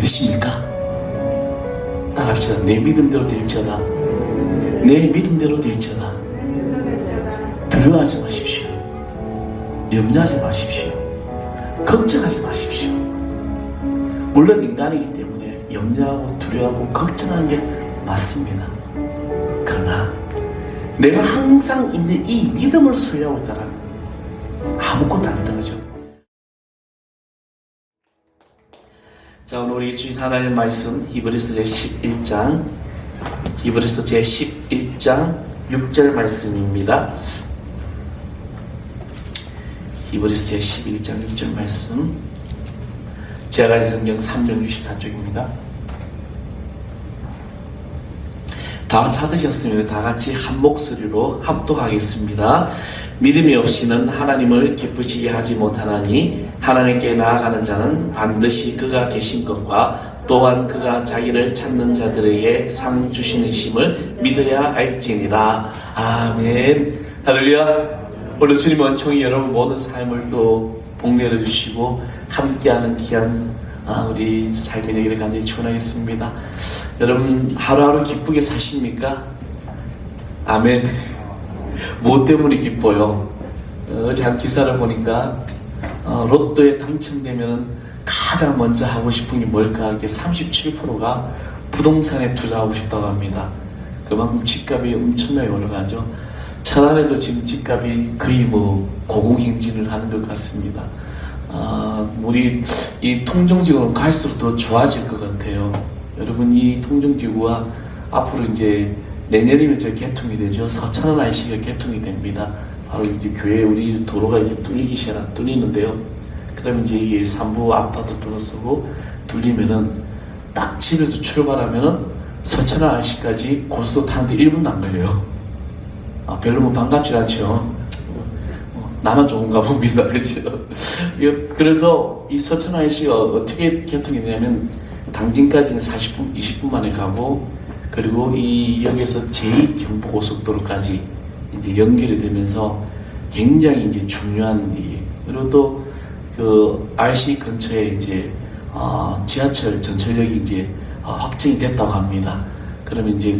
믿으십니까? 따라합시다. 내 믿음대로 될지어다. 내 믿음대로 될지어다. 두려워하지 마십시오. 염려하지 마십시오. 걱정하지 마십시오. 물론 인간이기 때문에 염려하고 두려워하고 걱정하는 게 맞습니다. 그러나 내가 항상 있는 이 믿음을 소유하고 있다면 아무것도 아니라는 거죠. 자, 오늘 우리 주인 하나님의 말씀 히브리서 제11장 6절 말씀입니다. 히브리서 제11장 6절 말씀, 제가 가진 성경 364쪽입니다. 다 찾으셨으면 다 같이 한 목소리로 합독하겠습니다. 믿음이 없이는 하나님을 기쁘시게 하지 못하나니 하나님께 나아가는 자는 반드시 그가 계신 것과 또한 그가 자기를 찾는 자들에게 상 주시는 심을 믿어야 할지니라. 아멘. 할렐루야. 오늘 주님 원총이 여러분 모든 삶을 또 복내려 주시고 함께하는 귀한 우리 삶이 되기를 간절히 축원하겠습니다. 여러분 하루하루 기쁘게 사십니까? 아멘. 뭐 때문에 기뻐요? 어제 한 기사를 보니까 로또에 당첨되면 가장 먼저 하고 싶은 게 뭘까? 이게 37%가 부동산에 투자하고 싶다고 합니다. 그만큼 집값이 엄청나게 올라가죠. 천안에도 지금 집값이 거의 고공행진을 하는 것 같습니다. 우리 이 통정지구는 갈수록 더 좋아질 것 같아요. 여러분, 이 통정지구가 앞으로 이제 내년이면 저 개통이 되죠. 서천원 IC가 개통이 됩니다. 바로 이제 교회 우리 도로가 이제 뚫리는데요. 그다음에 이제 이게 3부 아파트 들어서고 뚫리면은 딱 집에서 출발하면은 서천원 IC까지 고속도로 타는데 1분도 안 걸려요. 별로 반갑지 않죠. 나만 좋은가 봅니다. 그렇죠? 그래서 이 서천원 IC가 어떻게 개통이 되냐면 당진까지는 40분, 20분 만에 가고, 그리고 이 여기에서 제2경부고속도로까지 이제 연결이 되면서 굉장히 이제 중요한 그리고 또 그 RC 근처에 이제 지하철 전철역이 이제 확정이 됐다고 합니다. 그러면 이제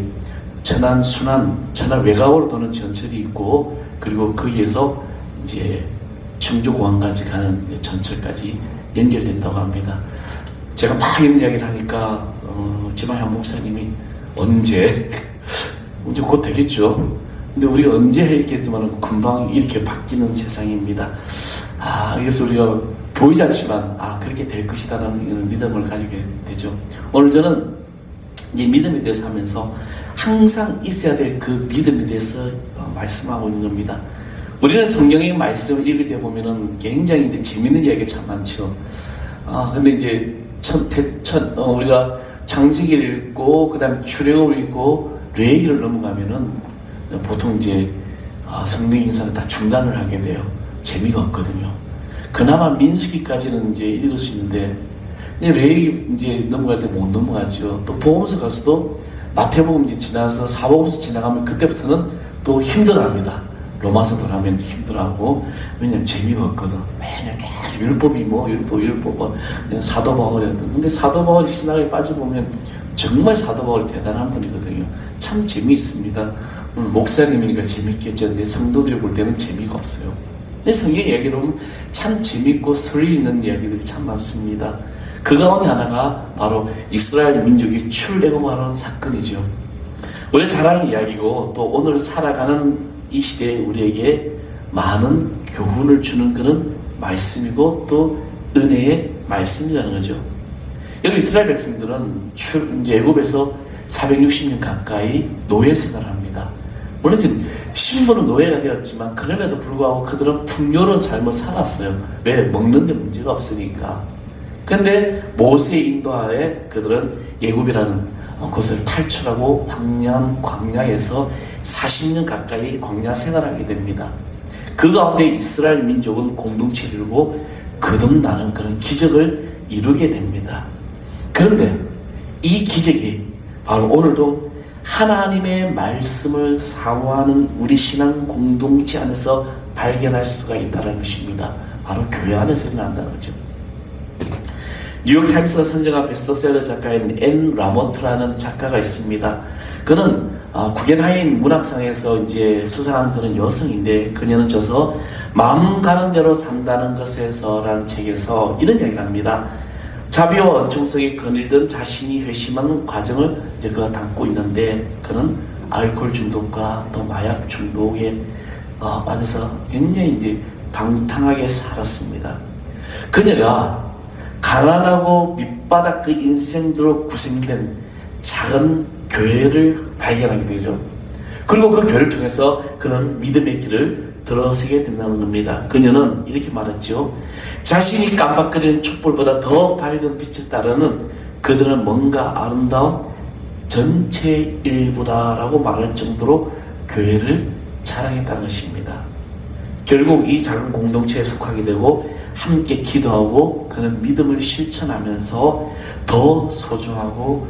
천안 순환, 천안 외곽으로 도는 전철이 있고, 그리고 거기에서 이제 청주공항까지 가는 전철까지 연결된다고 합니다. 제가 막 이런 이야기를 하니까 지방 한 목사님이 언제 곧 되겠죠. 근데 우리가 언제 했겠지만 금방 이렇게 바뀌는 세상입니다. 그래서 우리가 보이지 않지만 그렇게 될 것이다라는 믿음을 가지게 되죠. 오늘 저는 이 믿음에 대해서 하면서 항상 있어야 될 그 믿음에 대해서 말씀하고 있는 겁니다. 우리는 성경의 말씀을 읽을 때 보면은 굉장히 이제 재밌는 이야기가 참 많죠. 근데 이제 우리가 창세기를 읽고, 그 다음에 출애굽을 읽고, 레위기를 넘어가면은 보통 이제 성경 인사를 다 중단을 하게 돼요. 재미가 없거든요. 그나마 민수기까지는 이제 읽을 수 있는데, 레위기 이제 넘어갈 때 못 넘어가죠. 또 복음서 가서도 마태복음 이제 지나서 사복음서 지나가면 그때부터는 또 힘들어합니다. 로마서도 하면 힘들어하고, 왜냐면 재미가 없거든. 매년 계속 율법이 율법 사도 바울이었던. 근데 사도 바울이 신학에 빠져보면 정말 사도 바울이 대단한 분이거든요. 참 재미있습니다. 목사님이니까 재밌겠죠. 근데 성도들이 볼 때는 재미가 없어요. 근데 성경 이야기를 보면 참 재밌고 소리 있는 이야기들이 참 많습니다. 그 가운데 하나가 바로 이스라엘 민족이 출애굽하는 사건이죠. 우리 잘 아는 이야기고, 또 오늘 살아가는 이 시대에 우리에게 많은 교훈을 주는 그런 말씀이고 또 은혜의 말씀이라는 거죠. 여기 이스라엘 백성들은 이제 애굽에서 460년 가까이 노예 생활을 합니다. 물론 이제 신분은 노예가 되었지만 그럼에도 불구하고 그들은 풍요로운 삶을 살았어요. 왜? 먹는 데 문제가 없으니까. 근데 모세의 인도하에 그들은 애굽이라는 곳을 탈출하고 광야에서 40년 가까이 광야 생활하게 됩니다. 그 가운데 이스라엘 민족은 공동체를 이루고 거듭나는 그런 기적을 이루게 됩니다. 그런데 이 기적이 바로 오늘도 하나님의 말씀을 사모하는 우리 신앙 공동체 안에서 발견할 수가 있다는 것입니다. 바로 교회 안에서 일어난다는 거죠. 뉴욕타임스가 선정한 베스트셀러 작가인 앤 라모트라는 작가가 있습니다. 그는 구겐하임 문학상에서 이제 수상한 그런 여성인데, 그녀는 저서 마음 가는 대로 산다는 것에서라는 책에서 이런 이야기를 합니다. 자비와 원통성이 거닐던 자신이 회심하는 과정을 이제 그가 담고 있는데, 그는 알코올 중독과 또 마약 중독에 빠져서 굉장히 이제 방탕하게 살았습니다. 그녀가 가난하고 밑바닥 그 인생들로 구성된 작은 교회를 발견하게 되죠. 그리고 그 교회를 통해서 그는 믿음의 길을 들어서게 된다는 겁니다. 그녀는 이렇게 말했죠. 자신이 깜빡거리는 촛불보다 더 밝은 빛을 따르는 그들은 뭔가 아름다운 전체 일부다라고 말할 정도로 교회를 자랑했다는 것입니다. 결국 이 작은 공동체에 속하게 되고 함께 기도하고 그는 믿음을 실천하면서 더 소중하고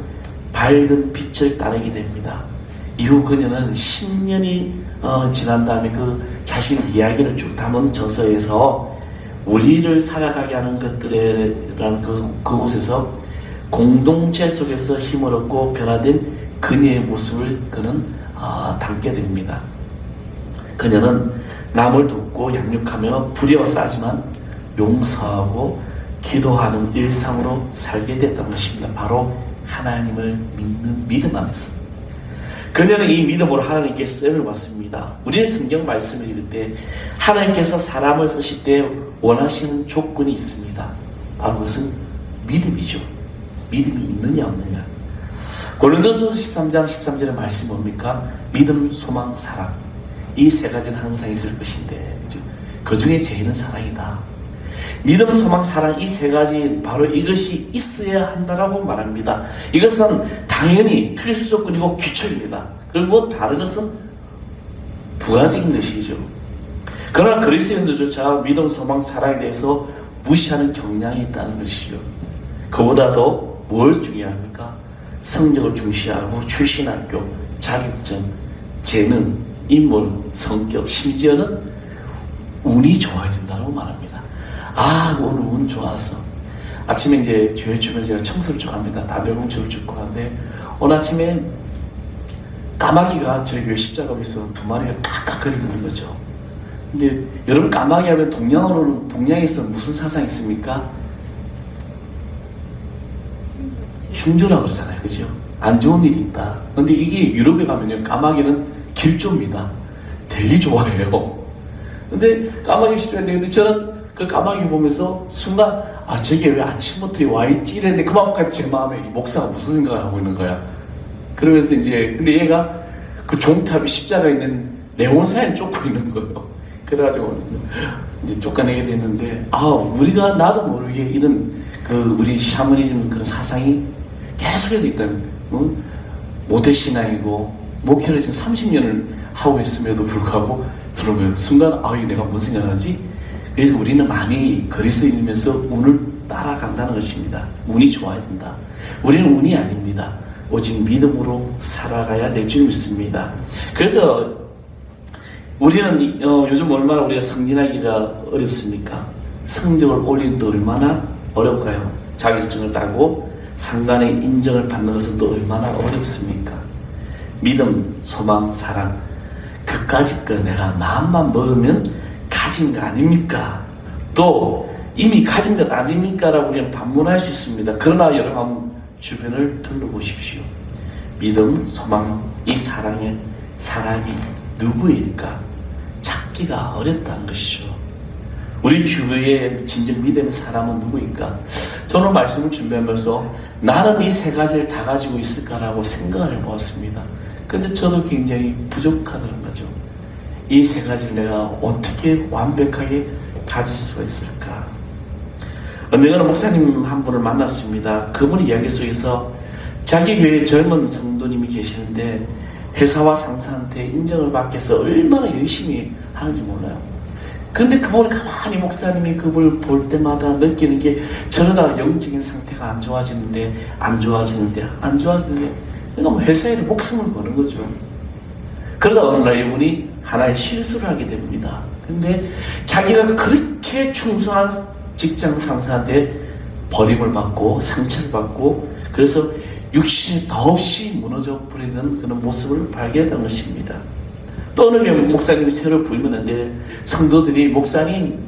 밝은 빛을 따르게 됩니다. 이후 그녀는 10년이 지난 다음에 그 자신의 이야기를 쭉 담은 저서에서 우리를 살아가게 하는 것들이라는 그곳에서 공동체 속에서 힘을 얻고 변화된 그녀의 모습을 그는 담게 됩니다. 그녀는 남을 돕고 양육하며 불의어싸지만 용서하고 기도하는 일상으로 살게 됐던 것입니다. 바로 하나님을 믿는 믿음 안에서. 그녀는 이 믿음으로 하나님께 쓰임을 받습니다. 우리는 성경 말씀을 읽을 때 하나님께서 사람을 쓰실 때 원하시는 조건이 있습니다. 바로 그것은 믿음이죠. 믿음이 있느냐 없느냐. 고린도전서 13장 13절의 말씀이 뭡니까? 믿음, 소망, 사랑. 이 세 가지는 항상 있을 것인데 그 중에 제일은 사랑이다. 믿음, 소망, 사랑 이 세 가지 바로 이것이 있어야 한다라고 말합니다. 이것은 당연히 필수 조건이고 기초입니다. 그리고 다른 것은 부가적인 것이죠. 그러나 그리스도인들조차 믿음, 소망, 사랑에 대해서 무시하는 경향이 있다는 것이죠. 그보다도 뭘 중요합니까? 성적을 중시하고 출신 학교, 자격증, 재능, 인물, 성격, 심지어는 운이 좋아야 된다고 말합니다. 오늘 운 좋아서 아침에 이제 교회 주변에 제가 청소를 쭉 합니다. 담배꽁초를 줍고 하는데 오늘 아침에 까마귀가 저희 교회 십자가에서 두 마리가 깍깍거리는 거죠. 근데 여러분 까마귀 하면 동양에서 무슨 사상이 있습니까? 흉조라고 그러잖아요. 그죠? 안 좋은 일이 있다. 근데 이게 유럽에 가면요 까마귀는 길조입니다. 되게 좋아해요. 근데 까마귀 십자가인데 근데 저는 그 까마귀 보면서 순간 저게 왜 아침부터 와있지? 이랬는데 그 마음까지 제 마음에 이 목사가 무슨 생각을 하고 있는 거야. 그러면서 이제 근데 얘가 그 종탑이 십자가에 있는 네온사인을 쫓고 있는 거예요. 그래가지고 이제 쫓아내게 됐는데 우리가 나도 모르게 이런 우리 샤머니즘 그런 사상이 계속해서 있다는 모태신앙이고 목회를 지금 30년을 하고 있음에도 불구하고 들어오면 순간 내가 뭔 생각하지? 그래서 우리는 많이 그리스도인이면서 운을 따라간다는 것입니다. 운이 좋아야 된다. 우리는 운이 아닙니다. 오직 믿음으로 살아가야 될 줄 믿습니다. 그래서 우리는 요즘 얼마나 우리가 승진하기가 어렵습니까? 성적을 올리는 데 얼마나 어려울까요? 자격증을 따고 상관의 인정을 받는 것은 또 얼마나 어렵습니까? 믿음, 소망, 사랑 그까짓 거 내가 마음만 먹으면 가진 거 아닙니까? 또 이미 가진 것 아닙니까? 라고 우리는 반문할 수 있습니다. 그러나 여러분 한번 주변을 둘러보십시오. 믿음, 소망, 이 사랑의 사람이 누구일까? 찾기가 어렵다는 것이죠. 우리 주위에 진정 믿음의 사람은 누구일까? 저는 말씀을 준비하면서 나는 이 세 가지를 다 가지고 있을까라고 생각을 해보았습니다. 근데 저도 굉장히 부족하다는 거죠. 이 세 가지를 내가 어떻게 완벽하게 가질 수가 있을까? 어느 목사님 한 분을 만났습니다. 그분의 이야기 속에서 자기 교회에 젊은 성도님이 계시는데 회사와 상사한테 인정을 받기 위해서 얼마나 열심히 하는지 몰라요. 근데 그분이 가만히 목사님이 그분을 볼 때마다 느끼는 게 저러다 영적인 상태가 안 좋아지는데 그러니까 뭐 회사에 목숨을 거는 거죠. 그러다 어느 날 이분이 하나의 실수를 하게 됩니다. 근데 자기가 그렇게 충성한 직장 상사한테 버림을 받고 상처를 받고 그래서 육신이 더없이 무너져 버리는 그런 모습을 발견했던 것입니다. 또 어느 목사님이 새로 부임했는데 성도들이 목사님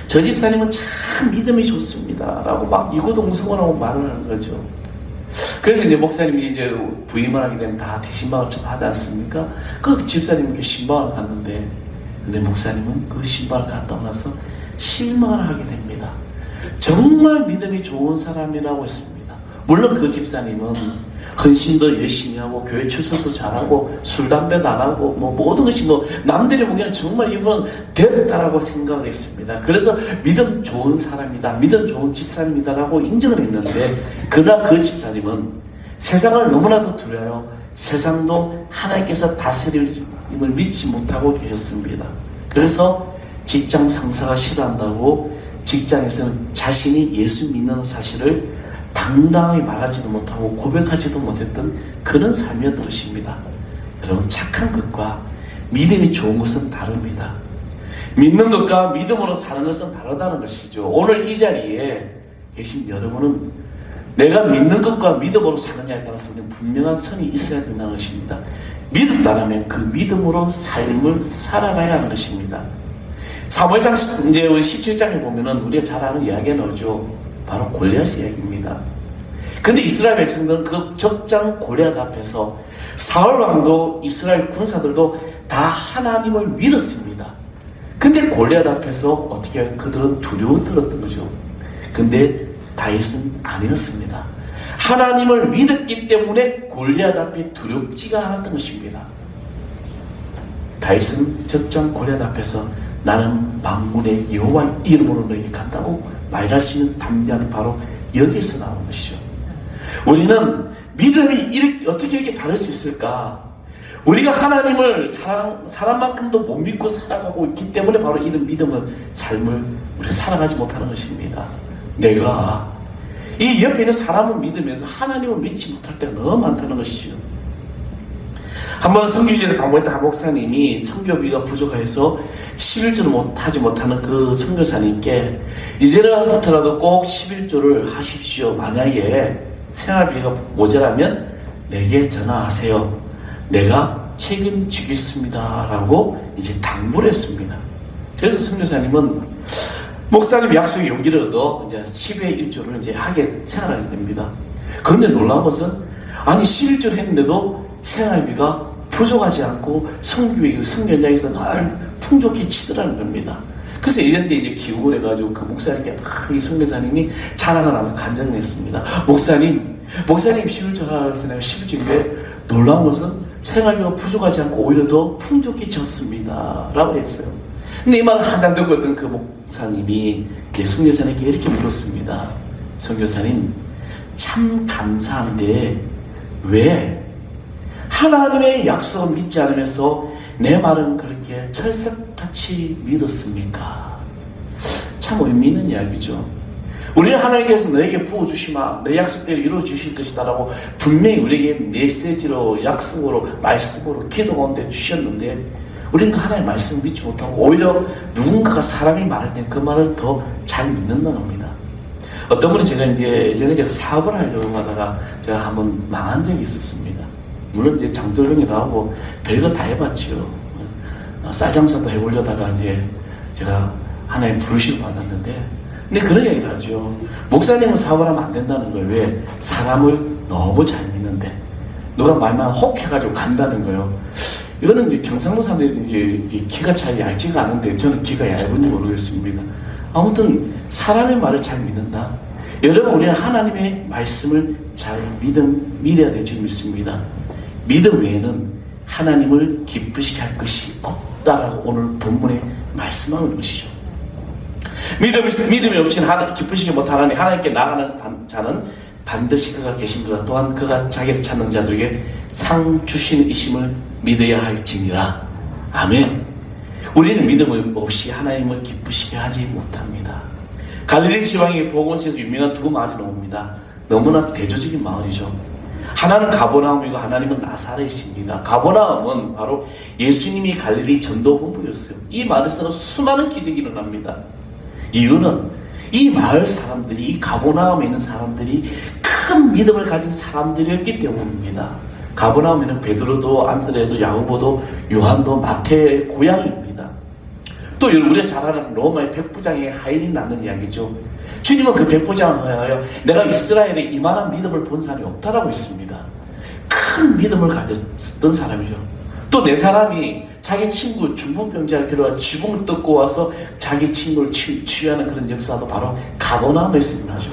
저 집사님은 참 믿음이 좋습니다 라고 막 이고동성하고 말을 하는 거죠. 그래서 이제 목사님이 이제 부임을 하게 되면 다 대신방을 좀 하지 않습니까? 그 집사님이 신방을 갔는데 근데 목사님은 그 신방을 갔다 나서 실망을 하게 됩니다. 정말 믿음이 좋은 사람이라고 했습니다. 물론 그 집사님은 헌신도 열심히 하고 교회 출석도 잘하고 술 담배도 안 하고 뭐 모든 것이 뭐 남들이 보기에는 정말 이분은 됐다라고 생각을 했습니다. 그래서 믿음 좋은 사람이다, 믿음 좋은 집사님이다라고 인정을 했는데 그러나 그 집사님은 세상을 너무나도 두려워요. 세상도 하나님께서 다스림을 믿지 못하고 계셨습니다. 그래서 직장 상사가 싫어한다고 직장에서는 자신이 예수 믿는 사실을 당당하게 말하지도 못하고 고백하지도 못했던 그런 삶이었던 것입니다. 여러분 착한 것과 믿음이 좋은 것은 다릅니다. 믿는 것과 믿음으로 사는 것은 다르다는 것이죠. 오늘 이 자리에 계신 여러분은 내가 믿는 것과 믿음으로 사느냐에 따라서 분명한 선이 있어야 된다는 것입니다. 믿었다면 그 믿음으로 삶을 살아가야 하는 것입니다. 사무엘상 이제 17장에 보면은 우리가 잘 아는 이야기가 나오죠. 바로 골리앗 이야기입니다. 근데 이스라엘 백성들은 그 적장 골리앗 앞에서 사울 왕도 이스라엘 군사들도 다 하나님을 믿었습니다. 근데 골리앗 앞에서 어떻게 해요? 그들은 두려워 떨었던 거죠. 근데 다윗은 아니었습니다. 하나님을 믿었기 때문에 골리앗 앞에 두렵지가 않았던 것입니다. 다윗은 적장 골리앗 앞에서 나는 만군의 여호와 이름으로 너에게 간다고 말할 수 있는 담대함이 바로 여기에서 나오는 것이죠. 우리는 믿음이 이렇게, 어떻게 이렇게 다를 수 있을까? 우리가 하나님을 사람만큼도 못 믿고 살아가고 있기 때문에 바로 이런 믿음을 삶을 우리가 살아가지 못하는 것입니다. 내가 이 옆에 있는 사람을 믿으면서 하나님을 믿지 못할 때가 너무 많다는 것이죠. 한번 성교지를 방문했던 한 목사님이 성교비가 부족해서 11조를 하지 못하는 그 선교사님께 이제부터라도 꼭 11조를 하십시오. 만약에 생활비가 모자라면 내게 전화하세요. 내가 책임지겠습니다. 라고 이제 당부를 했습니다. 그래서 선교사님은 목사님 약속의 용기를 얻어 이제 10의 1조를 이제 하게 생활하게 됩니다. 그런데 놀라운 것은 아니 11조를 했는데도 생활비가 부족하지 않고 성교회 성연장에서 늘 풍족히 치더라는 겁니다. 그래서 이런데 이제 기억을 해가지고 그 목사님께 막 이 선교사님이 자랑을 하면 간증을 했습니다. 목사님 11조 하라고 해서 내가 11조인데 놀라운 것은 생활비가 부족하지 않고 오히려 더 풍족히 졌습니다. 라고 했어요. 근데 이 말을 한장 듣고 있던 그 목사님이 선교사님께 이렇게 물었습니다. 선교사님 참 감사한데 왜 하나님의 약속을 믿지 않으면서 내 말은 그렇게 철석같이 믿었습니까? 참 의미 있는 이야기죠. 우리는 하나님께서 너에게 부어주시마 내 약속대로 이루어주실 것이다 라고 분명히 우리에게 메시지로 약속으로 말씀으로 기도 가운데 주셨는데 우리는 그 하나님의 말씀을 믿지 못하고 오히려 누군가가 사람이 말할 때 그 말을 더 잘 믿는다는 겁니다. 어떤 분이 제가 이제 예전에 제가 사업을 하려고 하다가 제가 한번 망한 적이 있었습니다. 물론 이제 장돌병이도 하고 별거 다 해봤죠. 쌀장사도 해보려다가 이제 제가 하나님 부르심을 받았는데 근데 그런 얘기를 하죠. 목사님은 사업을 하면 안 된다는 거예요. 왜? 사람을 너무 잘 믿는데 누가 말만 혹해가지고 간다는 거예요. 이거는 이제 경상도 사람들이 이제 키가 잘 얇지가 않은데 저는 키가 얇은지 모르겠습니다. 아무튼 사람의 말을 잘 믿는다. 여러분 우리는 하나님의 말씀을 잘 믿어야 될 줄 믿습니다. 믿음 외에는 하나님을 기쁘시게 할 것이 없다라고 오늘 본문에 말씀하는 것이죠. 믿음이 없이 기쁘시게 못하나니 하나님께 나아가는 자는 반드시 그가 계십니다. 또한 그가 자기를 찾는 자들에게 상 주시는 이심을 믿어야 할지니라. 아멘. 우리는 믿음 없이 하나님을 기쁘시게 하지 못합니다. 갈릴리 지방의 보건소에서 유명한 두 마을이 나옵니다. 너무나 대조적인 마을이죠. 하나는 가버나움이고 하나님은 나사렛입니다. 가버나움은 바로 예수님이 갈릴리 전도 본부였어요. 이 마을에서는 수많은 기적이 일어납니다. 이유는 이 마을 사람들이, 이 가버나움에 있는 사람들이 큰 믿음을 가진 사람들이었기 때문입니다. 가버나움에는 베드로도 안드레도 야고보도 요한도 마태의 고향입니다. 또 우리가 잘 아는 로마의 백부장의 하인이 낳는 이야기죠. 주님은 그 백부장을 하여 내가 이스라엘에 이만한 믿음을 본 사람이 없다라고 했습니다. 큰 믿음을 가졌던 사람이죠. 또 네 사람이 자기 친구 중풍병자를 데려와 지붕을 뜯고 와서 자기 친구를 치유하는 그런 역사도 바로 가버나움에서 일어나죠.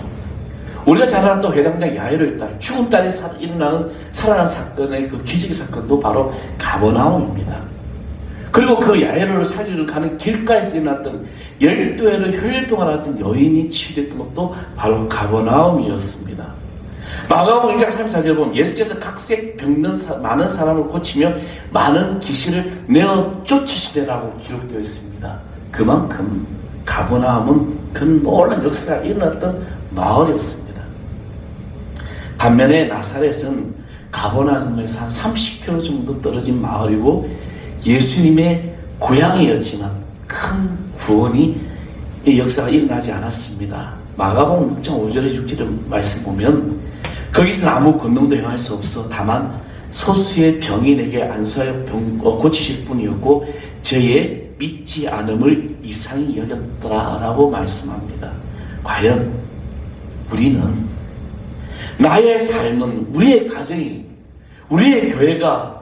우리가 잘 아는 또 회당장 야이로의 딸, 죽은 딸이 일어나는 살아난 사건의 그 기적의 사건도 바로 가버나움입니다. 그리고 그 야이로를 살리러 가는 길가에서 일어났던 12회를 혈류병을 앓았던 여인이 치유됐던 것도 바로 가버나움이었습니다. 마가복음 1장 34절에 보면 예수께서 각색 병든 많은 사람을 고치며 많은 귀신을 내어 쫓으시되라고 기록되어 있습니다. 그만큼 가버나움은 그 놀라운 역사가 일어났던 마을이었습니다. 반면에 나사렛은 가버나움에서 한 30km 정도 떨어진 마을이고 예수님의 고향이었지만 큰 구원이 이 역사가 일어나지 않았습니다. 마가복음 6장 5절에 6절에 말씀 보면 거기서는 아무 권능도 행할 수 없어 다만 소수의 병인에게 안수하여 고치실 뿐이었고 저의 믿지 않음을 이상히 여겼더라라고 말씀합니다. 과연 우리는 나의 삶은, 우리의 가정이, 우리의 교회가,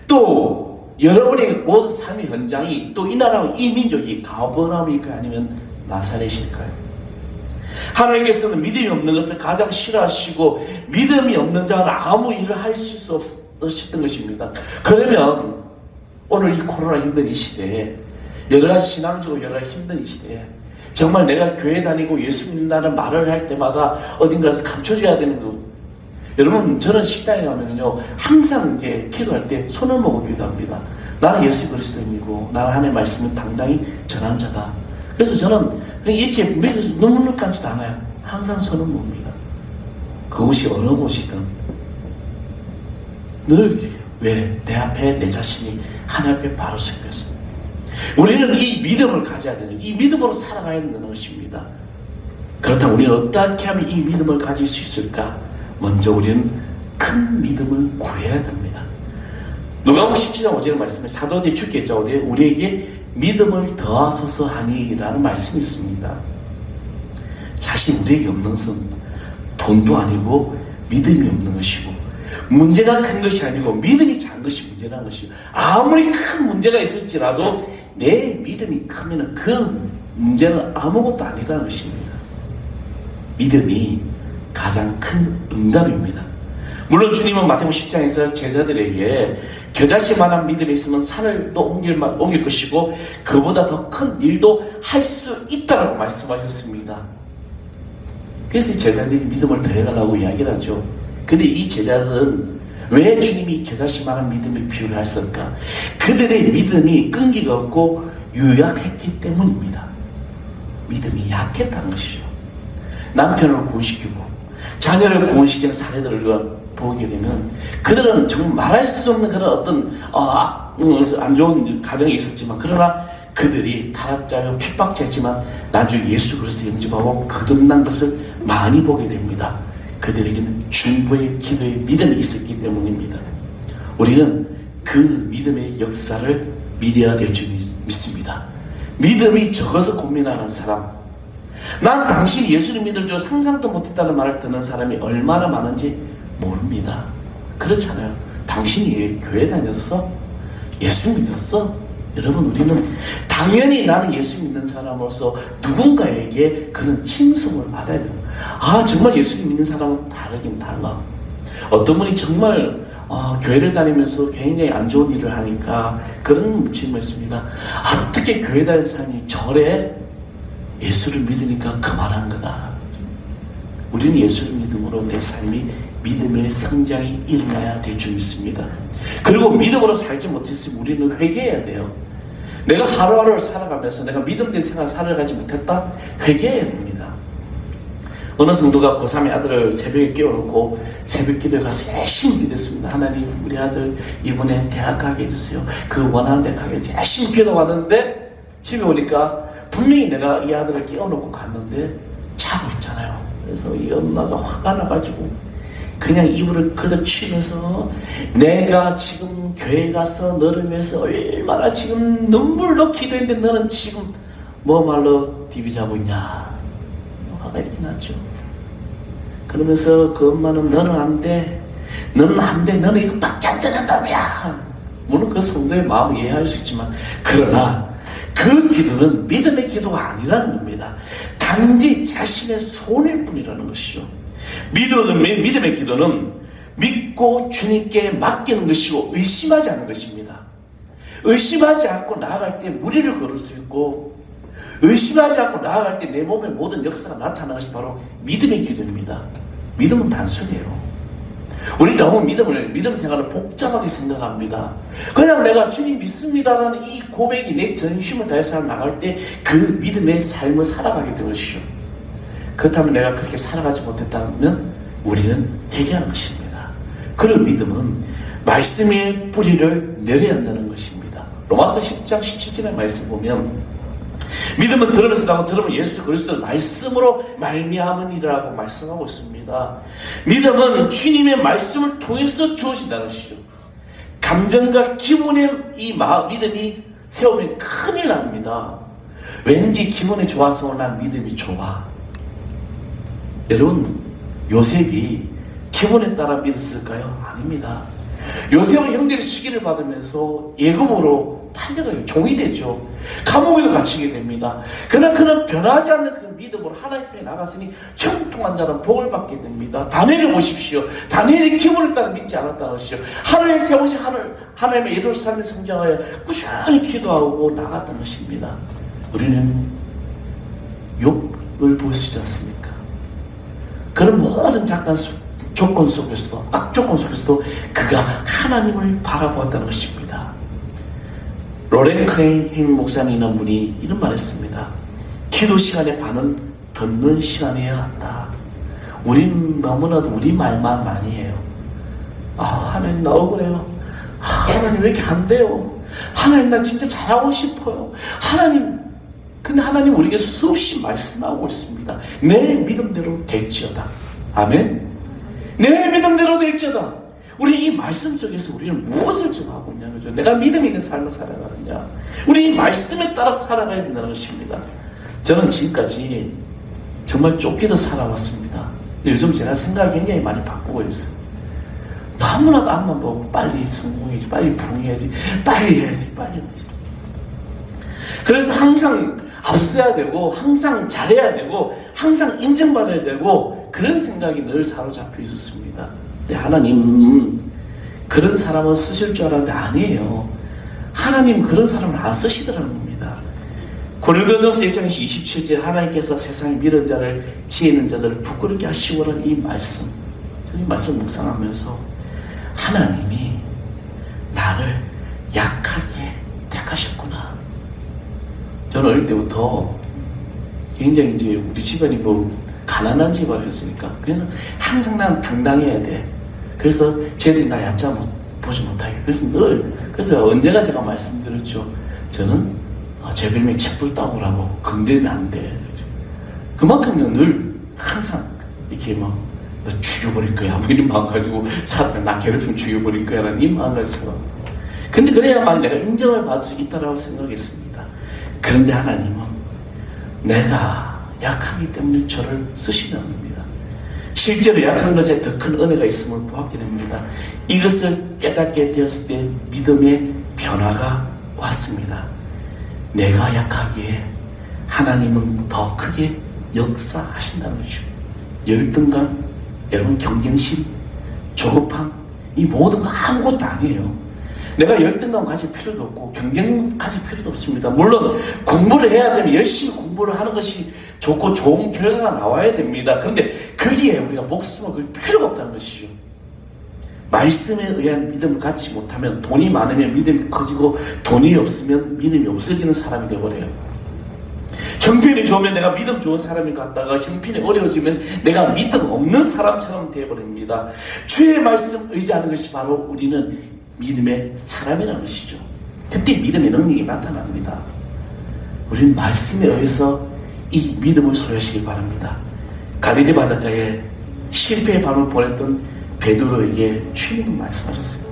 또 여러분의 모든 삶의 현장이, 또 이 나라, 이 민족이 가버나움일까요? 아니면 나사렛일까요? 하나님께서는 믿음이 없는 것을 가장 싫어하시고 믿음이 없는 자는 아무 일을 할 수 없으셨던 것입니다. 그러면 오늘 이 코로나 힘든 이 시대에, 여러 가지 신앙적으로 여러 가지 힘든 이 시대에 정말 내가 교회 다니고 예수 믿는다는 말을 할 때마다 어딘가에서 감춰져야 되는 거. 여러분, 저는 식당에 가면요 항상 이제 기도할 때 손을 모으고 기도합니다. 나는 예수 그리스도인이고 나는 하나님의 말씀을 당당히 전하는 자다. 그래서 저는 이렇게 눈물 감지도 않아요. 항상 손을 모읍니다. 그곳이 어느 곳이든 늘 왜? 내 앞에 내 자신이 하나님 앞에 바로 서서 우리는 이 믿음을 가져야 되는, 이 믿음으로 살아가야 되는 것입니다. 그렇다면 우리는 어떻게 하면 이 믿음을 가질 수 있을까? 먼저 우리는 큰 믿음을 구해야 됩니다. 누가복음 17장 5절 말씀에 사도들이 주께 여짜오되 우리에게 믿음을 더하소서 하니라는 말씀이 있습니다. 사실 우리에게 없는 것은 돈도 아니고 믿음이 없는 것이고 문제가 큰 것이 아니고 믿음이 작은 것이 문제라는 것이고 아무리 큰 문제가 있을지라도 내 믿음이 크면 그 문제는 아무것도 아니라는 것입니다. 믿음이 가장 큰 응답입니다. 물론 주님은 마태복음 10장에서 제자들에게 겨자씨만한 믿음이 있으면 산을 또 옮길 것이고 그보다 더 큰 일도 할 수 있다고 말씀하셨습니다. 그래서 제자들이 믿음을 더해달라고 이야기를 하죠. 근데 이 제자들은 왜 주님이 겨자씨만한 믿음이 필요했을까? 그들의 믿음이 끈기가 없고 유약했기 때문입니다. 믿음이 약했다는 것이죠. 남편을 구원시키고 자녀를 구원시키는 사례들을 보게 되면 그들은 정말 말할 수 없는 그런 어떤 안 좋은 가정이 있었지만 그러나 그들이 타락자여 핍박자였지만 나중에 예수 그리스도 영접하고 거듭난 것을 많이 보게 됩니다. 그들에게는 중보의 기도의 믿음이 있었기 때문입니다. 우리는 그 믿음의 역사를 믿어야 될 줄 믿습니다. 믿음이 적어서 고민하는 사람, 난 당신이 예수를 믿을 줄 상상도 못했다는 말을 듣는 사람이 얼마나 많은지 모릅니다. 그렇잖아요. 당신이 교회 다녔어? 예수 믿었어? 여러분, 우리는 당연히 나는 예수 믿는 사람으로서 누군가에게 그런 칭송을 받아야 돼요. 정말 예수 믿는 사람은 다르긴 달라. 어떤 분이 정말 교회를 다니면서 굉장히 안 좋은 일을 하니까 그런 질문을 했습니다. 어떻게 교회 다니는 사람이 저래? 예수를 믿으니까 그만한 거다. 우리는 예수를 믿음으로 내 삶이 믿음의 성장이 일어나야 될 줄 믿습니다. 그리고 믿음으로 살지 못했으면 우리는 회개해야 돼요. 내가 하루하루를 살아가면서 내가 믿음된 생활을 살아가지 못했다? 회개해야 됩니다. 어느 성도가 고3의 아들을 새벽에 깨워놓고 새벽 기도에 가서 열심히 기도했습니다. 하나님, 우리 아들 이번에 대학 가게 해주세요. 그 원하는 데 가게 해주세요. 열심히 기도하는데 집에 오니까 분명히 내가 이 아들을 깨워놓고 갔는데 자고 있잖아요. 그래서 이 엄마가 화가 나가지고 그냥 이불을 걷어치면서 내가 지금 교회 가서 너를 위해서 얼마나 지금 눈물로 기도했는데 너는 지금 뭐 말로 디비 자고 있냐, 화가 이렇게 났죠. 그러면서 그 엄마는 너는 안 돼, 너는 안 돼, 너는 이거밖에 안 되는 놈이야. 물론 그 성도의 마음을 이해할 수 있지만, 그러나 그 기도는 믿음의 기도가 아니라는 겁니다. 단지 자신의 소원일 뿐이라는 것이죠. 믿음의 기도는 믿고 주님께 맡기는 것이고 의심하지 않는 것입니다. 의심하지 않고 나아갈 때 무리를 걸을 수 있고, 의심하지 않고 나아갈 때 내 몸의 모든 역사가 나타나는 것이 바로 믿음의 기도입니다. 믿음은 단순해요. 우리 너무 믿음 생활을 복잡하게 생각합니다. 그냥 내가 주님 믿습니다라는 이 고백이 내 전심을 다해서 나갈 때 그 믿음의 삶을 살아가게 된 것이죠. 그렇다면 내가 그렇게 살아가지 못했다면 우리는 회개하는 것입니다. 그런 믿음은 말씀의 뿌리를 내려야 한다는 것입니다. 로마서 10장 17절의 말씀 보면 믿음은 들으면서 나고 들으면 예수 그리스도의 말씀으로 말미암으니라고 말씀하고 있습니다. 믿음은 주님의 말씀을 통해서 주어진다는 것이죠. 감정과 기분의 이 믿음이 세우면 큰일 납니다. 왠지 기분이 좋아서 난 믿음이 좋아. 여러분, 요셉이 기분에 따라 믿었을까요? 아닙니다. 요셉은 형제의 시기를 받으면서 예금으로 팔려가요. 종이 되죠. 감옥에도 갇히게 됩니다. 그러나 그는 변하지 않는 그 믿음으로 하나님 앞에 나갔으니 형통한 자는 복을 받게 됩니다. 다니엘을 보십시오. 다니엘이 기분에 따라 믿지 않았다는 것이죠. 하늘에 세우신 하나님의 예루살렘의 성장하여 꾸준히 기도하고 나갔던 것입니다. 우리는 욥을 볼 수 있지 않습니까? 그런 모든 조건 속에서도, 악조건 속에서도 그가 하나님을 바라보았다는 것입니다. 로렌 크레인 목사님이라는 분이 이런 말 했습니다. 기도 시간의 반은 듣는 시간이어야 한다. 우린 너무나도 우리 말만 많이 해요. 하나님 나 억울해요. 하나님 왜 이렇게 안 돼요? 하나님 나 진짜 잘하고 싶어요. 근데 하나님 우리에게 수없이 말씀하고 있습니다. 내 믿음대로 될지어다. 아멘. 내 믿음대로 될지어다. 우리 이 말씀 속에서 우리는 무엇을 정하고 있냐는 거죠. 내가 믿음 있는 삶을 살아가느냐. 우리 이 말씀에 따라 살아가야 된다는 것입니다. 저는 지금까지 정말 쫓기도 살아왔습니다. 요즘 제가 생각을 굉장히 많이 바꾸고 있어요. 너무나도 앞만 보고 빨리 성공해야지, 빨리 부흥해야지, 빨리 해야지. 그래서 항상 앞서야 되고, 항상 잘해야 되고, 항상 인정받아야 되고, 그런 생각이 늘 사로잡혀 있었습니다. 근데 하나님 그런 사람을 쓰실 줄 알았는데 아니에요. 하나님 그런 사람을 안 쓰시더라는 겁니다. 고린도전서 1장 27절 하나님께서 세상에 미련 자를 지혜 있는 자들을 부끄럽게 하시고라는 이 말씀, 저는 이 말씀 묵상하면서 하나님이 나를 약하게 택하셨구나. 저는 어릴 때부터 굉장히 이제 우리 집안이 가난한 집안이었으니까 그래서 항상 난 당당해야 돼. 그래서 쟤들이 나 얕자 보지 못하게. 그래서 언제가 제가 말씀드렸죠. 저는 제 별명 책불따구라고 건들면 안 돼. 그만큼 늘 항상 이렇게 너 죽여버릴 거야. 이런 마음 가지고 사람을 나 괴롭히면 죽여버릴 거야. 라는 이 마음 가지고. 근데 그래야만 내가 인정을 받을 수 있다라고 생각했습니다. 그런데 하나님은 내가 약하기 때문에 저를 쓰시는 겁니다. 실제로 약한 것에 더 큰 은혜가 있음을 보았게 됩니다. 이것을 깨닫게 되었을 때 믿음의 변화가 왔습니다. 내가 약하기에 하나님은 더 크게 역사하신다는 거죠. 열등감, 여러분 경쟁심, 조급함, 이 모든 거 아무것도 아니에요. 내가 열등감 가질 필요도 없고 경쟁 가질 필요도 없습니다. 물론 공부를 해야 되면 열심히 공부를 하는 것이 좋고 좋은 결과가 나와야 됩니다. 그런데 거기에 우리가 목숨을 걸 필요가 없다는 것이죠. 말씀에 의한 믿음을 갖지 못하면 돈이 많으면 믿음이 커지고 돈이 없으면 믿음이 없어지는 사람이 되어버려요. 형편이 좋으면 내가 믿음 좋은 사람이 같다가 형편이 어려워지면 내가 믿음 없는 사람처럼 되어버립니다. 주의 말씀 의지하는 것이 바로 우리는 믿음의 사람이라는 것이죠. 그때 믿음의 능력이 나타납니다. 우리는 말씀에 의해서 이 믿음을 소유하시기 바랍니다. 갈릴리 바닷가에 실패의 밤을 보냈던 베드로에게 주님은 말씀하셨어요.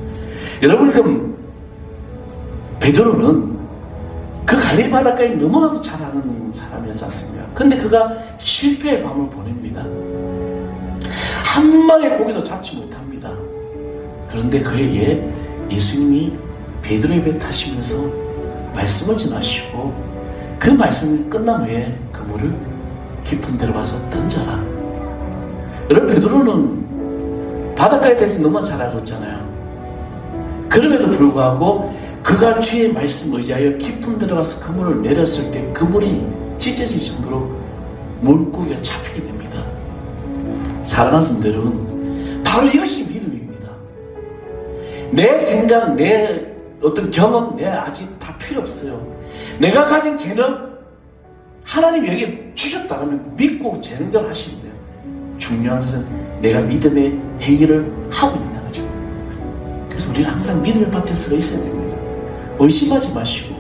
여러분, 그럼 베드로는 그 갈릴리 바닷가에 너무나도 잘 아는 사람이었지 않습니까? 근데 그가 실패의 밤을 보냅니다. 한 마리의 고기도 잡지 못합니다. 그런데 그에게 예수님이 베드로의 배 타시면서 말씀을 전하시고 그 말씀이 끝난 후에 그물을 깊은 데로 가서 던져라. 여러분, 베드로는 바닷가에 대해서 너무 잘 알고 있잖아요. 그럼에도 불구하고 그가 주의 말씀 의지하여 깊은 데로 가서 그물을 내렸을 때 그물이 찢어질 정도로 물고기가 잡히게 됩니다. 사랑하는 성도 여러분, 바로 이것이 믿음입니다. 내 생각, 내 어떤 경험, 내 아직 다 필요 없어요. 내가 가진 재능, 하나님이 여기 주셨다면 믿고 재능 대로 하시면 돼요. 중요한 것은 내가 믿음의 행위를 하고 있는 거죠. 그래서 우리는 항상 믿음의 밭에 서 있어야 됩니다. 의심하지 마시고,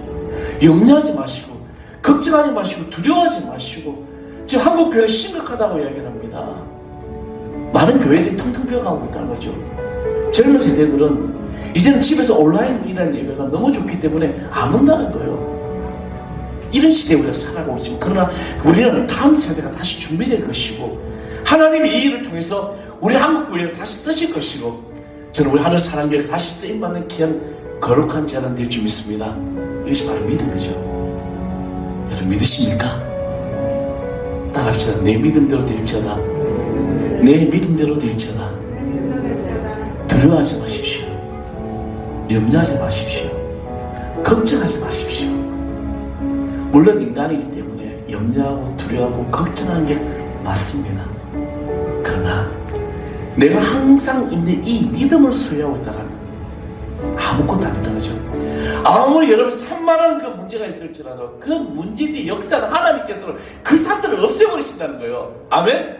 염려하지 마시고, 걱정하지 마시고, 두려워하지 마시고. 지금 한국 교회가 심각하다고 이야기를 합니다. 많은 교회들이 텅텅 비어가고 있다는 거죠. 젊은 세대들은 이제는 집에서 온라인이라는 예배가 너무 좋기 때문에 안 온다는 거예요. 이런 시대에 우리가 살아가고 있지만, 그러나 우리는 다음 세대가 다시 준비될 것이고, 하나님이 이 일을 통해서 우리 한국 교회를 다시 쓰실 것이고, 저는 우리 하늘 사랑교회가 다시 쓰임받는 귀한 거룩한 제단 될 줄 믿습니다. 이것이 바로 믿음이죠. 여러분, 믿으십니까? 따라합시다. 내 믿음대로 될지어다. 내 믿음대로 될지어다. 두려워하지 마십시오. 염려하지 마십시오. 걱정하지 마십시오. 물론 인간이기 때문에 염려하고 두려워하고 걱정하는 게 맞습니다. 그러나 내가 항상 있는 이 믿음을 소유하고 있다면 아무것도 아니라는 거죠. 아무리 여러분 산만한 그 문제가 있을지라도 그 문제의 역사는 하나님께서 그 사태를 없애버리신다는 거예요. 아멘?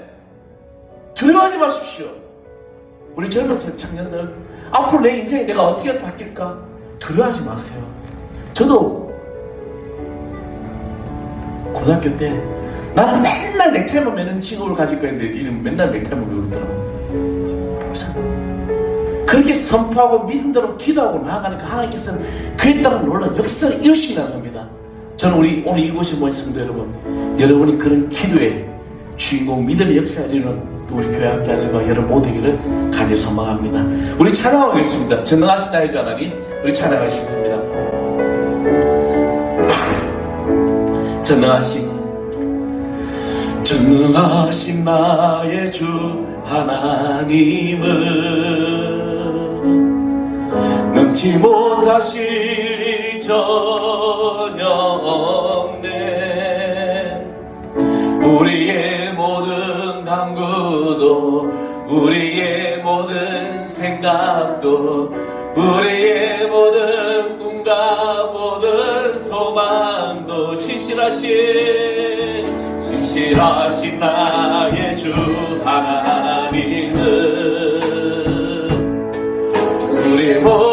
두려워하지 마십시오. 우리 젊은 청년들, 앞으로 내 인생이 내가 어떻게 바뀔까? 두려워하지 마세요. 저도 고등학교 때 나는 맨날 넥타이만 매는 직업을 가질 거였는데 이는 맨날 넥타이만 매고 있더라고요. 그렇게 선포하고 믿음대로 기도하고 나아가니까 하나님께서는 그에 따른 놀라운 역사를 이루신다는 겁니다. 저는 오늘 이곳에 모인 성도 여러분, 여러분이 그런 기도의 주인공, 믿음의 역사를 이루는 우리 교회 학자들과 여러분 모두기를 간절히 소망합니다. 우리 찬양하겠습니다. 전능하신 나의 주 하나님, 우리 찬양하시겠습니다. 전능하신 나의 주 하나님은 능치 못하실 일이 전혀 없네. 우리의 모든 간구도, 우리의 모든 생각도, 우리의 모든 꿈과 모든 소망도 신실하신 나의 주 하나님은 우리 모든